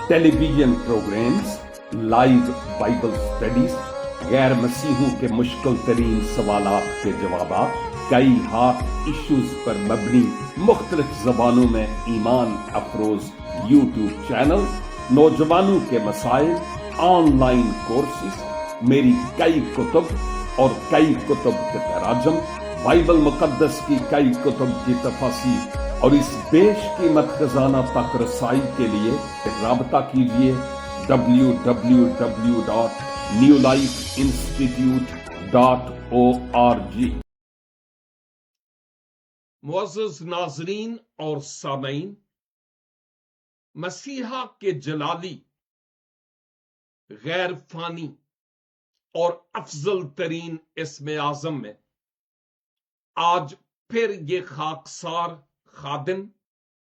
Television programs, live Bible studies, गैर मसीहों के मुश्किल तरीन सवालात के जवाब, कई हॉट इश्यूज पर मबनी मुख्तलिफ जबानों में ईमान अफरोज यूट्यूब चैनल, नौजवानों के मसाइल, ऑनलाइन कोर्सेज, मेरी कई कुतुब और कई कुतुब के तराजम, बाइबल मुकद्दस की कई कुतुब की तफासीर और इस बेशकीमत खजाना तक रसाई के लिए राबता कीजिए www.newlifeinstitute.org। मुअज़्ज़ज़ नाज़रीन और सामईन, मसीहा के जलाली, गैर फानी और अफजल तरीन इस्म आज़म में आज फिर ये खाकसार खादिम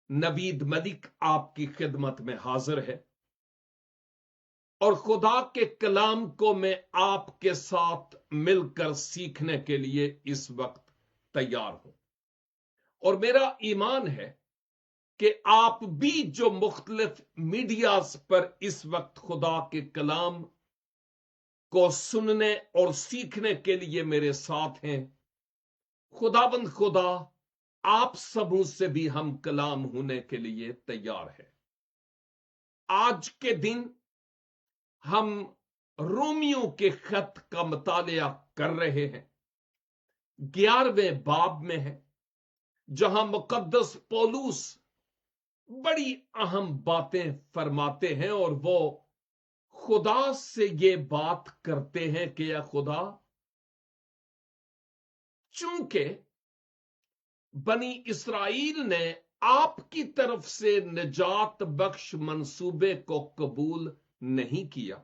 नवीद मलिक आपकी खिदमत में हाजिर है और खुदा के कलाम को मैं आपके साथ मिलकर सीखने के लिए इस वक्त तैयार हूं। और मेरा ईमान है कि आप भी जो मुख्तलिफ मीडियाज पर इस वक्त खुदा के कलाम को सुनने और सीखने के लिए मेरे साथ हैं, खुदाबंद खुदा आप सबों से भी हम कलाम होने के लिए तैयार हैं। आज के दिन हम रोमियो के खत का मुतालिया कर रहे हैं। 11वें बाब में है, जहां मुकद्दस पौलुस बड़ी अहम बातें फरमाते हैं और वो खुदा से ये बात करते हैं कि या खुदा, चूंकि बनी इसराइल ने आपकी तरफ से निजात बख्श मंसूबे को कबूल नहीं किया,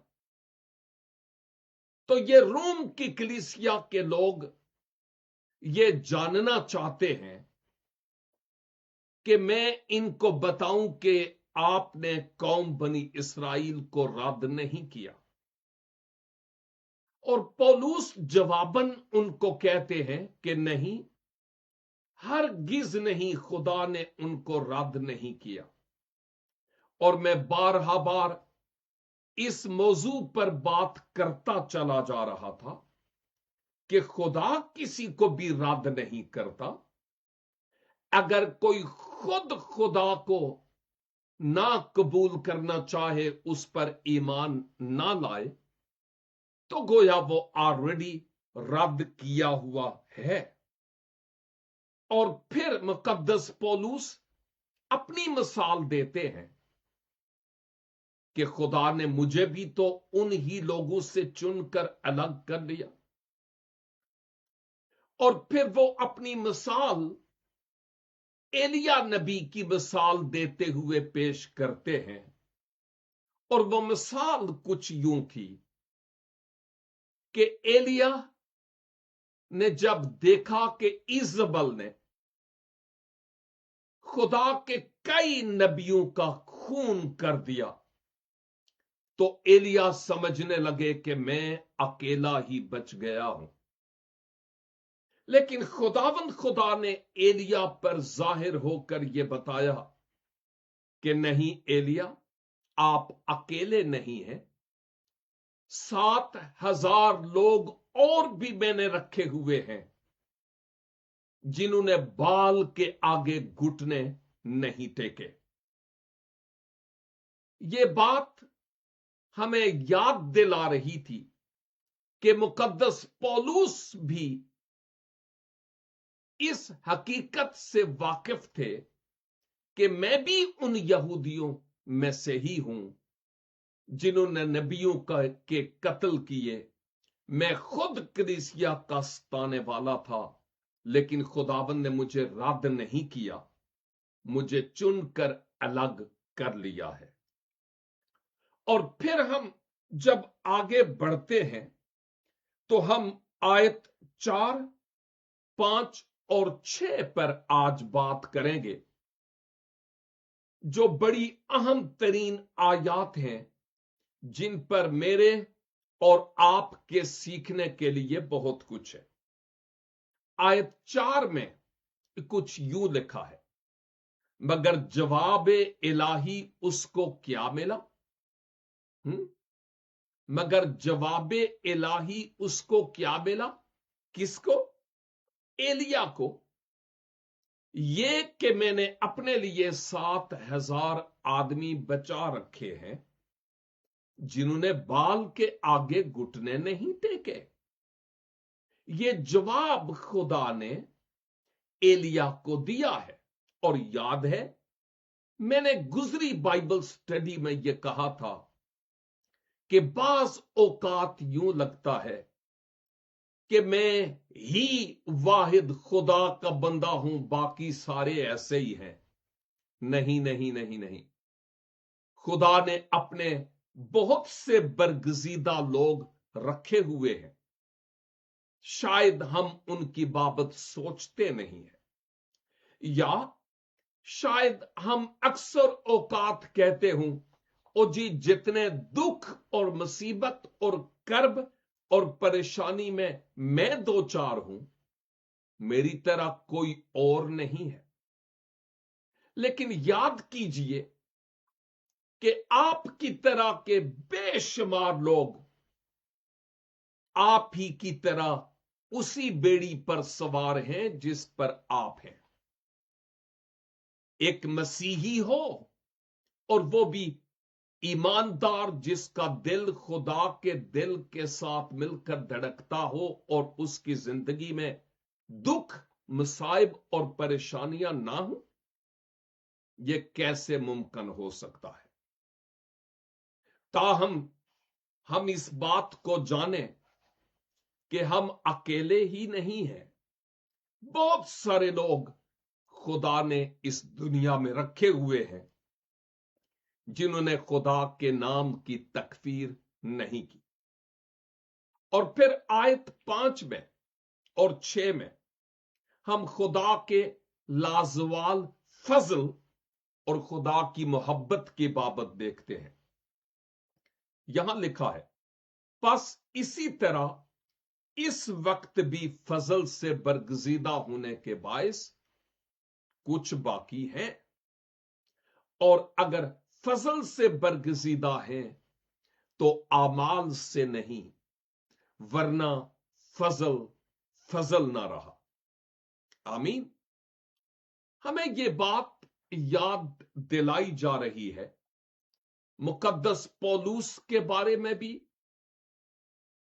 तो ये रोम की कलीसिया के लोग ये जानना चाहते हैं कि मैं इनको बताऊं कि आपने कौम बनी इसराइल को रद्द नहीं किया। और पौलुस जवाबन उनको कहते हैं कि नहीं, हरगिज नहीं, खुदा ने उनको रद्द नहीं किया। और मैं बारहा बार इस मौजू पर बात करता चला जा रहा था कि खुदा किसी को भी रद्द नहीं करता। अगर कोई खुद खुदा को ना कबूल करना चाहे, उस पर ईमान ना लाए, तो गोया वो ऑलरेडी रद्द किया हुआ है। और फिर मुकद्दस पौलुस अपनी मिसाल देते हैं कि खुदा ने मुझे भी तो उन ही लोगों से चुनकर अलग कर लिया। और फिर वो अपनी मिसाल एलिया नबी की मिसाल देते हुए पेश करते हैं। और वो मिसाल कुछ यूं थी कि एलिया ने जब देखा कि इजबल ने खुदा के कई नबियों का खून कर दिया, तो एलिया समझने लगे कि मैं अकेला ही बच गया हूं। लेकिन खुदावंद खुदा ने एलिया पर जाहिर होकर यह बताया कि नहीं एलिया, आप अकेले नहीं हैं, 7,000 लोग और भी मैंने रखे हुए हैं जिन्होंने बाल के आगे घुटने नहीं टेके। ये बात हमें याद दिला रही थी कि मुकद्दस पौलुस भी इस हकीकत से वाकिफ थे कि मैं भी उन यहूदियों में से ही हूं जिन्होंने नबियों के कत्ल किए। मैं खुद कलीसिया का सताने वाला था, लेकिन खुदाबंद ने मुझे रद्द नहीं किया, मुझे चुनकर अलग कर लिया है। और फिर हम जब आगे बढ़ते हैं तो हम आयत 4, 5 और 6 पर आज बात करेंगे, जो बड़ी अहम तरीन आयात हैं जिन पर मेरे और आपके सीखने के लिए बहुत कुछ है। आयत 4 में कुछ यूं लिखा है, मगर जवाब इलाही उसको क्या मिला? मगर जवाब इलाही उसको क्या मिला? किसको? एलिया को। ये कि मैंने अपने लिए 7,000 आदमी बचा रखे हैं जिन्होंने बाल के आगे घुटने नहीं टेके। ये जवाब खुदा ने एलिया को दिया है। और याद है, मैंने गुजरी बाइबल स्टडी में यह कहा था कि बाज औकात यूं लगता है कि मैं ही वाहिद खुदा का बंदा हूं, बाकी सारे ऐसे ही हैं। नहीं नहीं नहीं नहीं, खुदा ने अपने बहुत से बरगजीदा लोग रखे हुए हैं। शायद हम उनकी बाबत सोचते नहीं हैं, या शायद हम अक्सर औकात कहते हूं, ओ जी जितने दुख और मुसीबत और कर्ब और परेशानी में मैं दो चार हूं, मेरी तरह कोई और नहीं है। लेकिन याद कीजिए कि आपकी तरह के बेशुमार लोग आप ही की तरह उसी बेड़ी पर सवार हैं जिस पर आप हैं। एक मसीही हो, और वो भी ईमानदार, जिसका दिल खुदा के दिल के साथ मिलकर धड़कता हो और उसकी जिंदगी में दुख, मुसाइब और परेशानियां ना हो, यह कैसे मुमकिन हो सकता है? ताहम हम इस बात को जाने कि हम अकेले ही नहीं हैं। बहुत सारे लोग खुदा ने इस दुनिया में रखे हुए हैं जिन्होंने खुदा के नाम की तकफीर नहीं की। और फिर आयत 5 में और 6 में हम खुदा के लाजवाल फजल और खुदा की मोहब्बत की बाबत देखते हैं। यहां लिखा है, बस इसी तरह इस वक्त भी फजल से बरगजीदा होने के बायस कुछ बाकी हैं, और अगर फजल से बरगजीदा हैं तो आमाल से नहीं, वरना फजल फजल ना रहा। आमीन। हमें यह बात याद दिलाई जा रही है मुकद्दस पौलुस के बारे में भी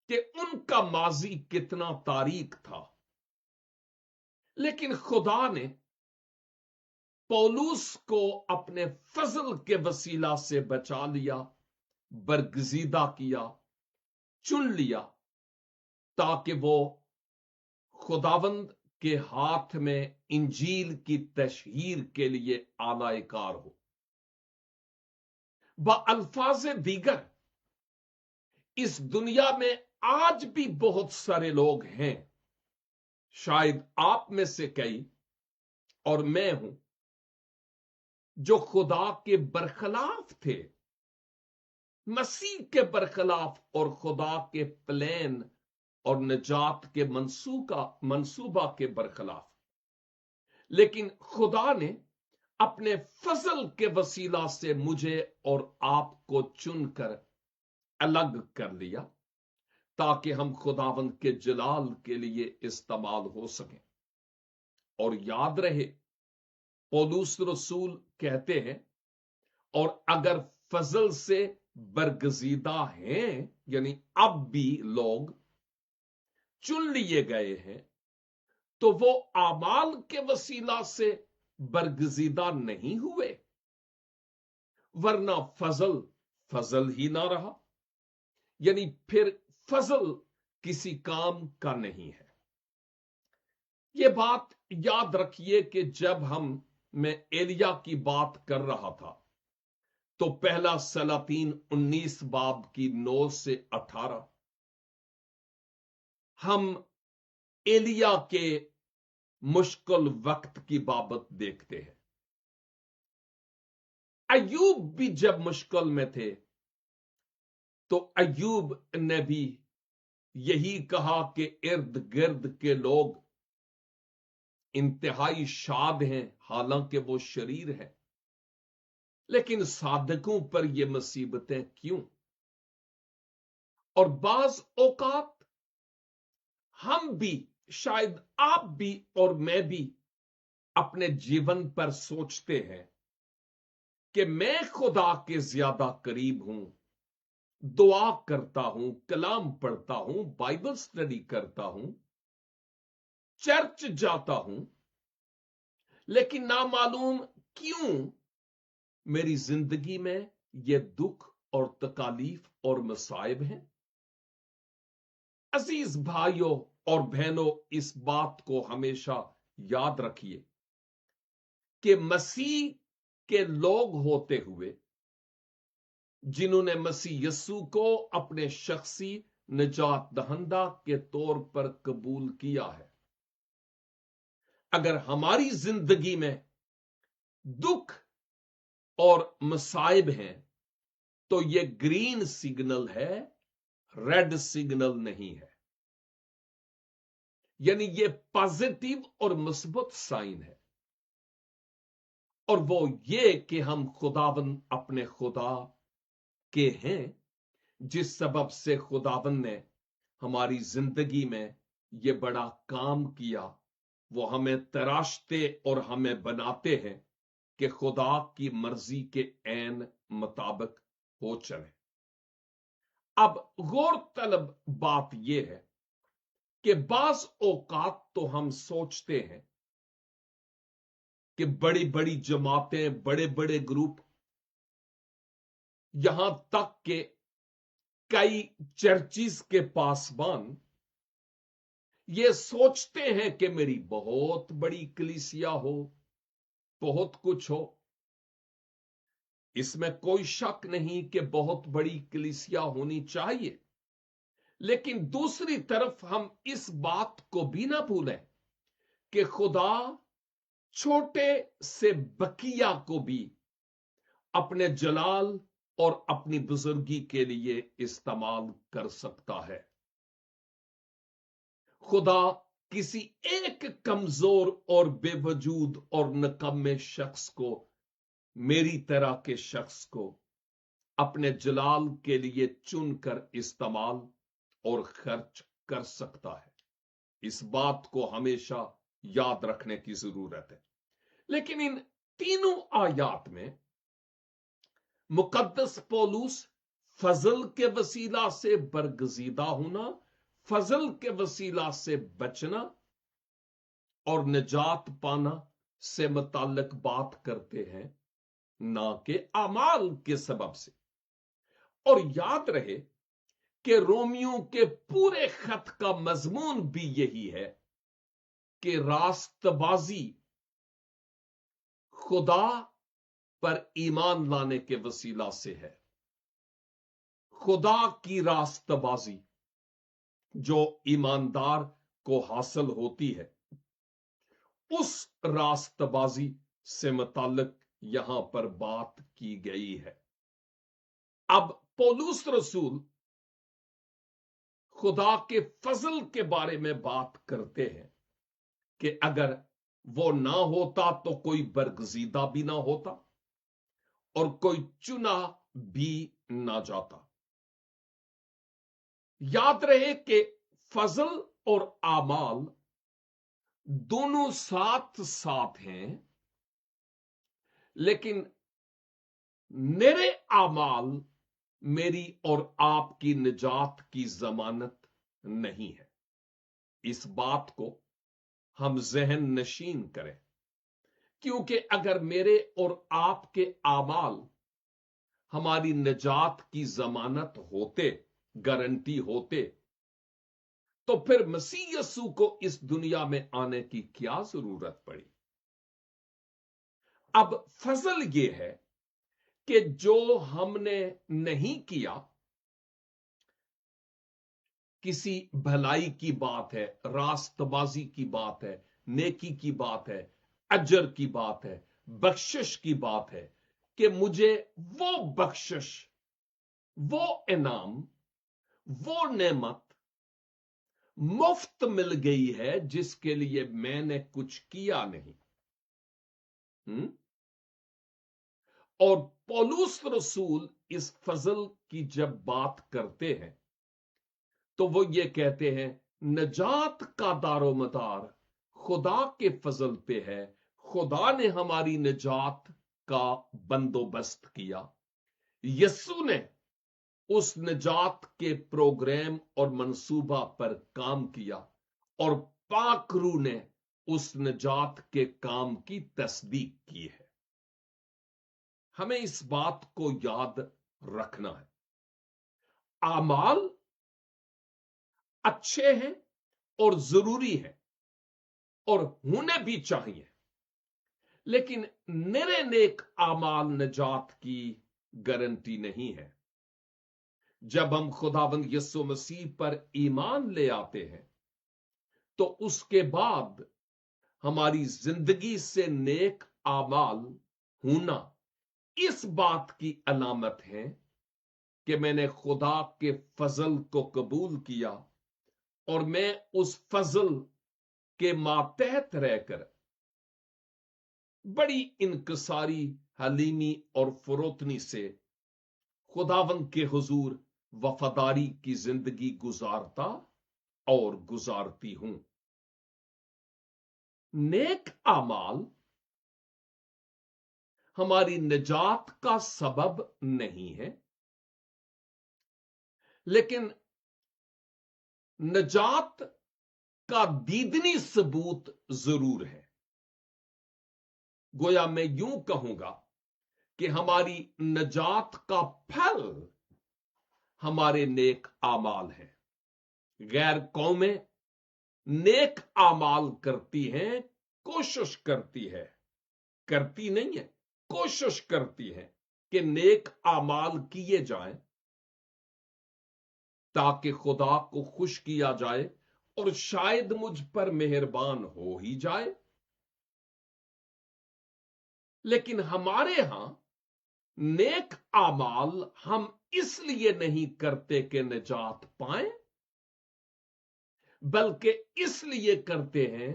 कि उनका माजी कितना तारीक था, लेकिन खुदा ने पौलुस को अपने फजल के वसीला से बचा लिया, बरगजीदा किया, चुन लिया, ताकि वो खुदावंद के हाथ में इंजील की तशहीर के लिए आलाएकार हो। बअल्फाज दीगर, इस दुनिया में आज भी बहुत सारे लोग हैं, शायद आप में से कई और मैं हूं, जो खुदा के बरखलाफ थे, मसीह के बरखलाफ और खुदा के प्लान और निजात के मंसूबा के बरखलाफ। लेकिन खुदा ने अपने फजल के वसीला से मुझे और आपको चुनकर अलग कर लिया, ताकि हम खुदावंद के जलाल के लिए इस्तेमाल हो सकें। और याद रहे, पौलुस रसूल कहते हैं, और अगर फजल से बरगजीदा हैं, यानी अब भी लोग चुन लिए गए हैं, तो वो आमाल के वसीला से बरगजीदा नहीं हुए, वरना फजल फजल ही ना रहा। यानी फिर फजल किसी काम का नहीं है। यह बात याद रखिए कि जब मैं एलिया की बात कर रहा था, तो पहला सलातीन 19 बाब की 9 से 18 हम एलिया के मुश्किल वक्त की बाबत देखते हैं। अय्यूब भी जब मुश्किल में थे, तो अय्यूब ने भी यही कहा कि इर्द गिर्द के लोग इंतहाई शाद हैं, हालांकि वो शरीर है। लेकिन साधकों पर ये मुसीबतें क्यों? اور بعض اوقات ہم بھی، شاید آپ بھی اور میں بھی اپنے جیون پر سوچتے ہیں کہ میں خدا کے زیادہ قریب ہوں، دعا کرتا ہوں، کلام پڑھتا ہوں، بائبل سٹڈی کرتا ہوں، چرچ جاتا ہوں، لیکن نامعلوم کیوں میری زندگی میں یہ دکھ اور تکالیف اور مصائب ہیں۔ عزیز بھائیوں اور بہنوں، اس بات کو ہمیشہ یاد رکھیے کہ مسیح کے لوگ ہوتے ہوئے، جنہوں نے مسیح یسوع کو اپنے شخصی نجات دہندہ کے طور پر قبول کیا ہے، اگر ہماری زندگی میں دکھ اور مصائب ہیں تو یہ گرین سگنل ہے، ریڈ سگنل نہیں ہے۔ یعنی یہ پازیٹیو اور مثبت سائن ہے، اور وہ یہ کہ ہم خداوند اپنے خدا کے ہیں، جس سبب سے خداوند نے ہماری زندگی میں یہ بڑا کام کیا، وہ ہمیں تراشتے اور ہمیں بناتے ہیں کہ خدا کی مرضی کے عین مطابق ہو چلے۔ اب غور طلب بات یہ ہے کہ بعض اوقات تو ہم سوچتے ہیں کہ بڑی بڑی جماعتیں، بڑے بڑے گروپ، یہاں تک کہ کئی چرچز کے پاسبان یہ سوچتے ہیں کہ میری بہت بڑی کلیسیا ہو، بہت کچھ ہو۔ اس میں کوئی شک نہیں کہ بہت بڑی کلیسیا ہونی چاہیے، لیکن دوسری طرف ہم اس بات کو بھی نہ بھولیں کہ خدا چھوٹے سے بقیہ کو بھی اپنے جلال اور اپنی بزرگی کے لیے استعمال کر سکتا ہے۔ خدا کسی ایک کمزور اور بے وجود اور نکمے شخص کو، میری طرح کے شخص کو، اپنے جلال کے لیے چن کر استعمال اور خرچ کر سکتا ہے۔ اس بات کو ہمیشہ یاد رکھنے کی ضرورت ہے۔ لیکن ان تینوں آیات میں مقدس پولس فضل کے وسیلہ سے برگزیدہ ہونا، فضل کے وسیلہ سے بچنا اور نجات پانا سے متعلق بات کرتے ہیں، نہ کہ اعمال کے سبب سے۔ اور یاد رہے کہ رومیوں کے پورے خط کا مضمون بھی یہی ہے کہ راست بازی خدا پر ایمان لانے کے وسیلہ سے ہے۔ خدا کی راست بازی جو ایماندار کو حاصل ہوتی ہے، اس راست بازی سے متعلق یہاں پر بات کی گئی ہے۔ اب پولس رسول خدا کے فضل کے بارے میں بات کرتے ہیں کہ اگر وہ نہ ہوتا تو کوئی برگزیدہ بھی نہ ہوتا اور کوئی چنا بھی نہ جاتا۔ یاد رہے کہ فضل اور اعمال دونوں ساتھ ساتھ ہیں، لیکن میرے اعمال میری اور آپ کی نجات کی ضمانت نہیں ہے۔ اس بات کو ہم ذہن نشین کریں، کیونکہ اگر میرے اور آپ کے اعمال ہماری نجات کی ضمانت ہوتے، گارنٹی ہوتے، تو پھر مسیح یسوع کو اس دنیا میں آنے کی کیا ضرورت پڑی؟ اب فضل یہ ہے کہ جو ہم نے نہیں کیا، کسی بھلائی کی بات ہے، راست بازی کی بات ہے، نیکی کی بات ہے، اجر کی بات ہے، بخشش کی بات ہے، کہ مجھے وہ بخشش، وہ انعام، وہ نعمت مفت مل گئی ہے جس کے لیے میں نے کچھ کیا نہیں۔ اور پولس رسول اس فضل کی جب بات کرتے ہیں تو وہ یہ کہتے ہیں نجات کا دارو مدار خدا کے فضل پہ ہے، خدا نے ہماری نجات کا بندوبست کیا، یسوع نے اس نجات کے پروگرام اور منصوبہ پر کام کیا، اور پاک روح نے اس نجات کے کام کی تصدیق کی ہے۔ ہمیں اس بات کو یاد رکھنا ہے، اعمال اچھے ہیں اور ضروری ہیں اور ہونے بھی چاہیے، لیکن نرے نیک اعمال نجات کی گارنٹی نہیں ہے۔ جب ہم خداوند یسوع مسیح پر ایمان لے آتے ہیں تو اس کے بعد ہماری زندگی سے نیک اعمال ہونا اس بات کی علامت ہے کہ میں نے خدا کے فضل کو قبول کیا اور میں اس فضل کے ماتحت رہ کر بڑی انکساری، حلیمی اور فروتنی سے خداوند کے حضور وفاداری کی زندگی گزارتا اور گزارتی ہوں۔ نیک اعمال ہماری نجات کا سبب نہیں ہے، لیکن نجات کا دیدنی ثبوت ضرور ہے۔ گویا میں یوں کہوں گا کہ ہماری نجات کا پھل ہمارے نیک اعمال ہیں۔ غیر قومیں نیک اعمال کرتی ہیں، کوشش کرتی نہیں ہے، کوشش کرتی ہیں کہ نیک اعمال کیے جائیں تاکہ خدا کو خوش کیا جائے اور شاید مجھ پر مہربان ہو ہی جائے۔ لیکن ہمارے ہاں نیک اعمال ہم اس لیے نہیں کرتے کہ نجات پائیں، بلکہ اس لیے کرتے ہیں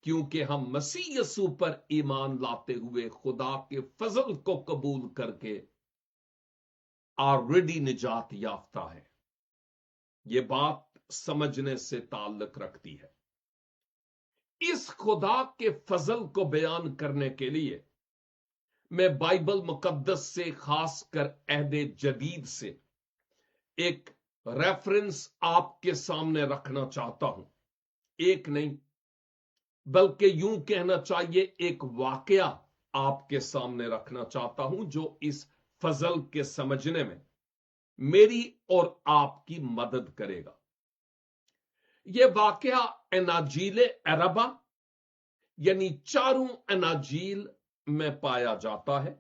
کیونکہ ہم مسیح یسوع پر ایمان لاتے ہوئے خدا کے فضل کو قبول کر کے آلریڈی نجات یافتہ ہے۔ یہ بات سمجھنے سے تعلق رکھتی ہے۔ اس خدا کے فضل کو بیان کرنے کے لیے میں بائبل مقدس سے، خاص کر عہد جدید سے ایک ریفرنس آپ کے سامنے رکھنا چاہتا ہوں۔ ایک نہیں بلکہ یوں کہنا چاہیے ایک واقعہ آپ کے سامنے رکھنا چاہتا ہوں جو اس فضل کے سمجھنے میں میری اور آپ کی مدد کرے گا۔ یہ واقعہ اناجیل عربہ یعنی چاروں اناجیل میں پایا جاتا ہے۔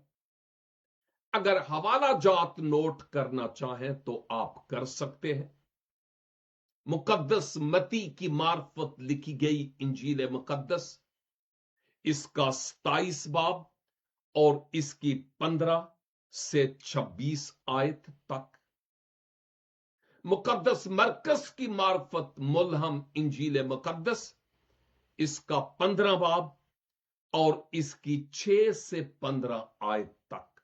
اگر حوالہ جات نوٹ کرنا چاہیں تو آپ کر سکتے ہیں۔ مقدس متی کی معرفت لکھی گئی انجیل مقدس، اس کا 27 باب اور اس کی 15 سے 26 آیت تک۔ مقدس مرکز کی معرفت ملہم انجیل مقدس، اس کا 15 باب اور اس کی 6 سے 15 آیت تک۔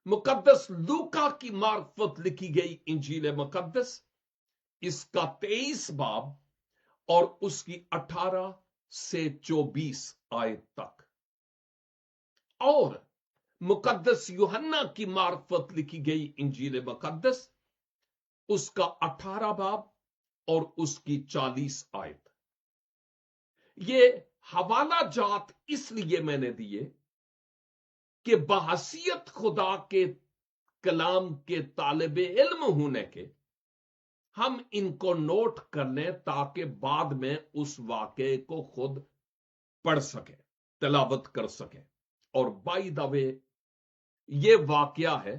مقدس لوکا کی معرفت لکھی گئی انجیل مقدس، اس کا 23 باب اور اس کی 18 سے 24 آیت تک۔ اور مقدس یوحنا کی معرفت لکھی گئی انجیل مقدس، اس کا 18 باب اور اس کی 40 آیت۔ یہ حوالہ جات اس لیے میں نے دیے کہ بحیثیت خدا کے کلام کے طالب علم ہونے کے ہم ان کو نوٹ کر لیں تاکہ بعد میں اس واقعے کو خود پڑھ سکیں، تلاوت کر سکیں۔ اور بائی دا وے یہ واقعہ ہے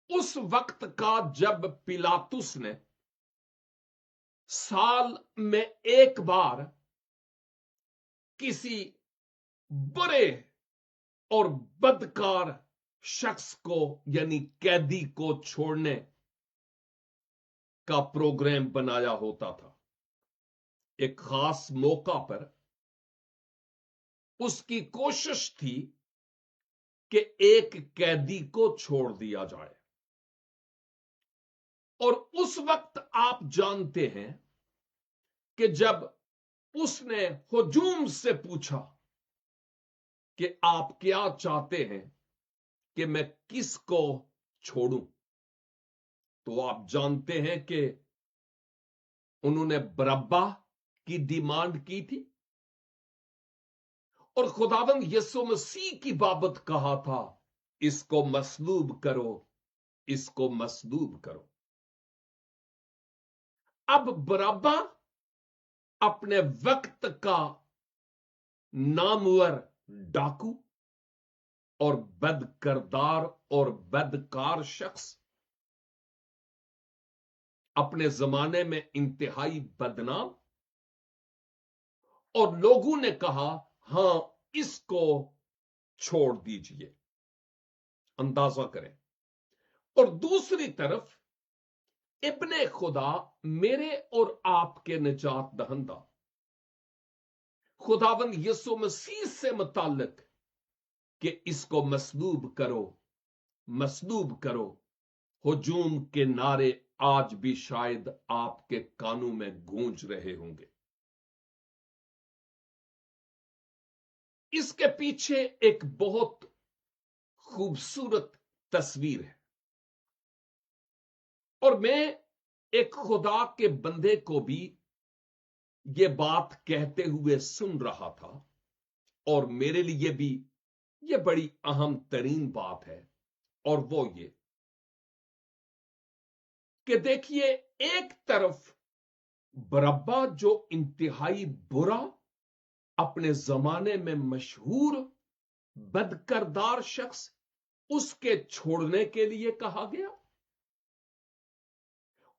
اس وقت کا جب پیلاطس نے سال میں ایک بار کسی برے اور بدکار شخص کو یعنی قیدی کو چھوڑنے کا پروگرام بنایا ہوتا تھا۔ ایک خاص موقع پر اس کی کوشش تھی کہ ایک قیدی کو چھوڑ دیا جائے۔ اور اس وقت آپ جانتے ہیں کہ جب اس نے ہجوم سے پوچھا کہ آپ کیا چاہتے ہیں کہ میں کس کو چھوڑوں، تو آپ جانتے ہیں کہ انہوں نے بربا کی ڈیمانڈ کی تھی اور خداوند یسوع مسیح کی بابت کہا تھا اس کو مصلوب کرو، اس کو مصلوب کرو۔ اب بربا اپنے وقت کا نامور ڈاکو اور بد کردار اور بدکار شخص، اپنے زمانے میں انتہائی بدنام، اور لوگوں نے کہا ہاں اس کو چھوڑ دیجئے۔ اندازہ کریں۔ اور دوسری طرف ابن خدا، میرے اور آپ کے نجات دہندہ خداوند یسوع مسیح سے متعلق کہ اس کو مصلوب کرو، مصلوب کرو، ہجوم کے نعرے آج بھی شاید آپ کے کانوں میں گونج رہے ہوں گے۔ اس کے پیچھے ایک بہت خوبصورت تصویر ہے، اور میں ایک خدا کے بندے کو بھی یہ بات کہتے ہوئے سن رہا تھا، اور میرے لیے بھی یہ بڑی اہم ترین بات ہے، اور وہ یہ کہ دیکھیے، ایک طرف بربا جو انتہائی برا، اپنے زمانے میں مشہور بدکردار شخص، اس کے چھوڑنے کے لیے کہا گیا،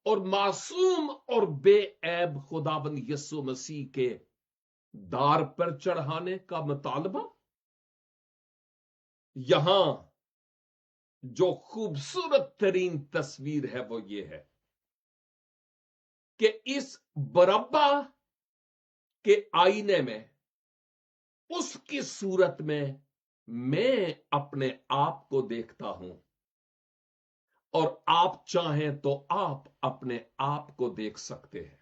اور معصوم اور بے عیب خداوند یسوع مسیح کے دار پر چڑھانے کا مطالبہ۔ یہاں جو خوبصورت ترین تصویر ہے وہ یہ ہے کہ اس بربا کے آئینے میں، اس کی صورت میں اپنے آپ کو دیکھتا ہوں، اور آپ چاہیں تو آپ اپنے آپ کو دیکھ سکتے ہیں۔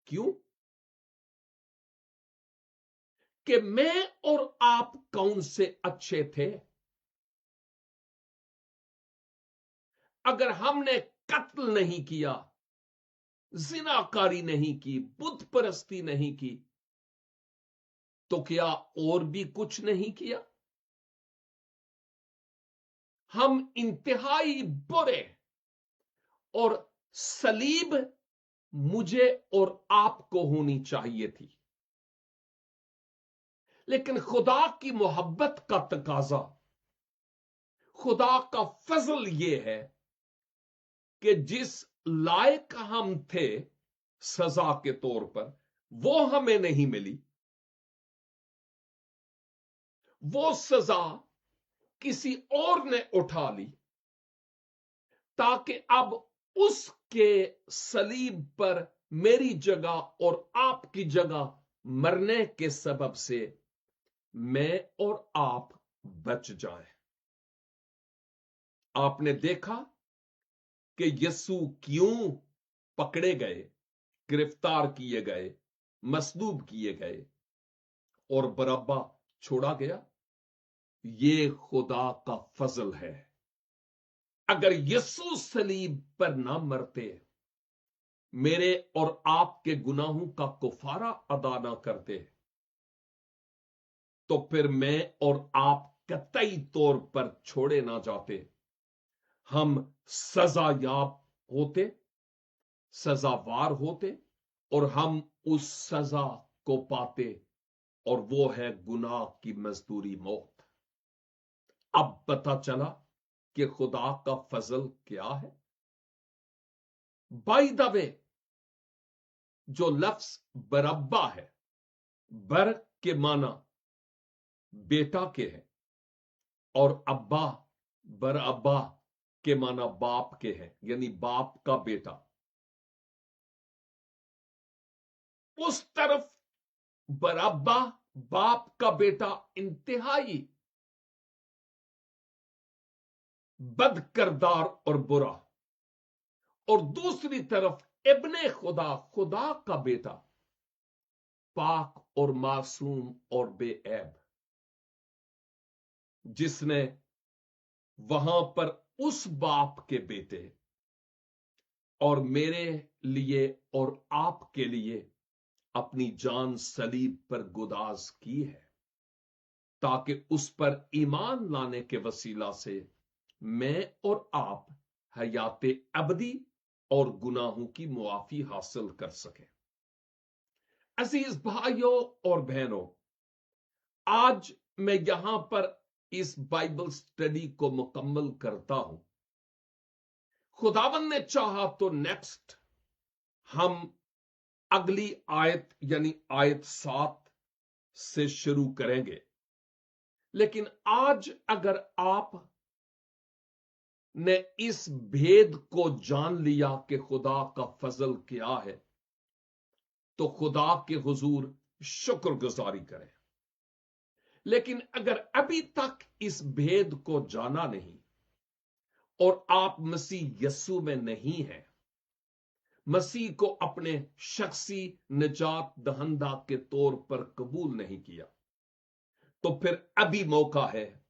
کیوں؟ کہ میں اور آپ کون سے اچھے تھے؟ اگر ہم نے قتل نہیں کیا، زناکاری نہیں کی، بت پرستی نہیں کی، تو کیا اور بھی کچھ نہیں کیا؟ ہم انتہائی برے، اور صلیب مجھے اور آپ کو ہونی چاہیے تھی، لیکن خدا کی محبت کا تقاضا، خدا کا فضل یہ ہے کہ جس لائق ہم تھے سزا کے طور پر، وہ ہمیں نہیں ملی، وہ سزا کسی اور نے اٹھا لی، تاکہ اب اس کے صلیب پر میری جگہ اور آپ کی جگہ مرنے کے سبب سے میں اور آپ بچ جائیں۔ آپ نے دیکھا کہ یسوع کیوں پکڑے گئے، گرفتار کیے گئے، مصلوب کیے گئے، اور بربا چھوڑا گیا۔ یہ خدا کا فضل ہے۔ اگر یسوع صلیب پر نہ مرتے، میرے اور آپ کے گناہوں کا کفارہ ادا نہ کرتے، تو پھر میں اور آپ قطعی طور پر چھوڑے نہ جاتے، ہم سزا یاب ہوتے، سزاوار ہوتے، اور ہم اس سزا کو پاتے، اور وہ ہے گناہ کی مزدوری موت۔ اب پتہ چلا کہ خدا کا فضل کیا ہے۔ بائی دا وے، جو لفظ بربا ہے، بر کے معنی بیٹا کے ہے، اور ابا، برابا کے معنی باپ کے ہیں، یعنی باپ کا بیٹا۔ اس طرف برابا باپ کا بیٹا انتہائی بد کردار اور برا، और दूसरी तरफ इब्ने खुदा, खुदा का बेटा, पाक और मासूम और बेऐब, जिसने वहां पर उस बाप के बेटे और मेरे लिए और आपके लिए अपनी जान सलीब पर गुदाज की है, ताकि उस पर ईमान लाने के वसीला से मैं और आप हयाते अबदी और गुनाहों की मुआफी हासिल कर सकें। अजीज भाइयों और बहनों, आज मैं यहां पर इस बाइबल स्टडी को मुकम्मल करता हूं। खुदावन ने चाहा तो नेक्स्ट हम अगली आयत यानी आयत 7 से शुरू करेंगे, लेकिन आज अगर आप ने इस भेद को जान लिया कि खुदा का फजल क्या है, तो खुदा के हुजूर शुक्रगुजारी करें। लेकिन अगर अभी तक इस भेद को जाना नहीं और आप मसीह यस्सु में नहीं हैं, मसीह को अपने शख्सी निजात दहंदा के तौर पर कबूल नहीं किया, तो फिर अभी मौका है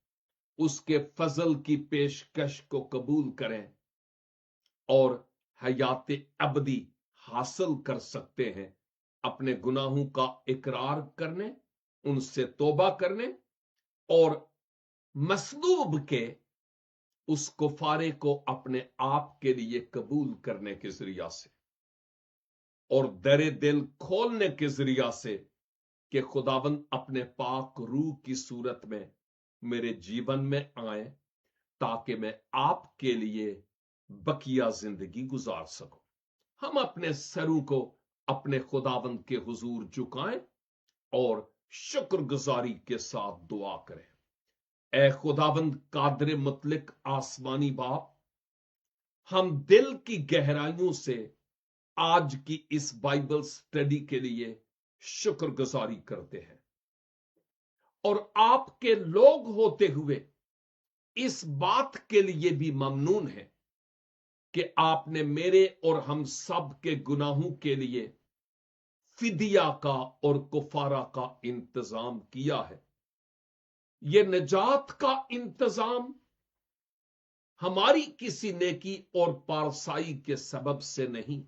उसके फजल की पेशकश को कबूल करें और हयाते अबदी हासिल कर सकते हैं, अपने गुनाहों का इकरार करने, उनसे तौबा करने और मसलूब के उस कुफारे को अपने आप के लिए कबूल करने के जरिया से और दरे दिल खोलने के जरिया से कि खुदावंद अपने पाक रूह की सूरत में मेरे जीवन में आए, ताकि मैं आपके लिए बकिया जिंदगी गुजार सकूं। हम अपने सरों को अपने खुदावंद के हुजूर झुकाएं और शुक्रगुजारी के साथ दुआ करें। ए खुदावंद कादिर मुतलिक आसमानी बाप, हम दिल की गहराइयों से आज की इस बाइबल स्टडी के लिए शुक्रगुजारी करते हैं और आपके लोग होते हुए इस बात के लिए भी ममनून है कि आपने मेरे और हम सब के गुनाहों के लिए फिदिया का और कुफारा का इंतजाम किया है। यह निजात का इंतजाम हमारी किसी नेकी और पारसाई के सबब से नहीं,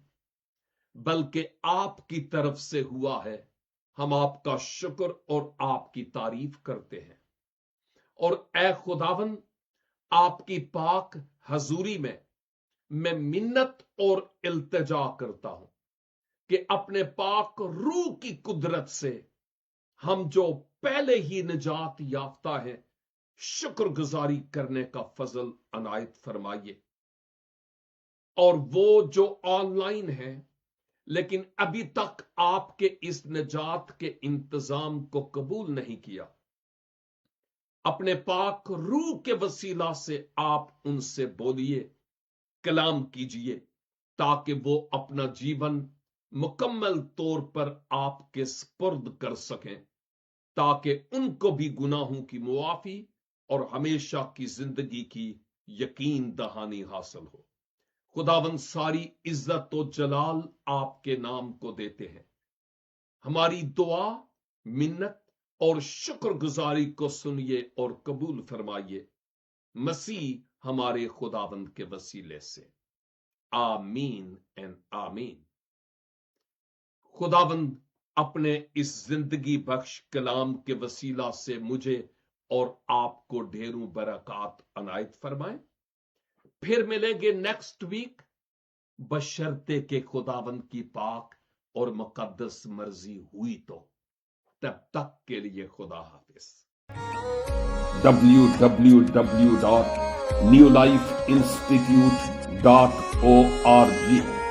बल्कि आपकी तरफ से हुआ है। हम आपका शुक्र और आपकी तारीफ करते हैं। और ए खुदावन, आपकी पाक हजूरी में मैं मिन्नत और इल्तिजा करता हूं कि अपने पाक रूह की कुदरत से हम जो पहले ही निजात याफ्ता है, शुक्रगुजारी करने का फजल अनायत फरमाइए। और वो जो ऑनलाइन है लेकिन अभी तक आपके इस निजात के इंतजाम को कबूल नहीं किया, अपने पाक रूह के वसीला से आप उनसे बोलिए, कलाम कीजिए, ताकि वो अपना जीवन मुकम्मल तौर पर आपके स्पुर्द कर सकें, ताकि उनको भी गुनाहों की मुआफी और हमेशा की जिंदगी की यकीन दहानी हासिल हो। खुदावंद, सारी इज्जत और जलाल आपके नाम को देते हैं। हमारी दुआ, मिन्नत और शुक्रगुजारी को सुनिए और कबूल फरमाइए, मसीह हमारे खुदावंद के वसीले से। आमीन एंड आमीन। खुदावंद अपने इस जिंदगी बख्श कलाम के वसीला से मुझे और आपको ढेरों बरकत अनायत फरमाए। फिर मिलेंगे नेक्स्ट वीक, बशर्ते के खुदावंद की पाक और मुकद्दस मर्जी हुई तो। तब तक के लिए खुदा हाफिज। www.newlifeinstitute.org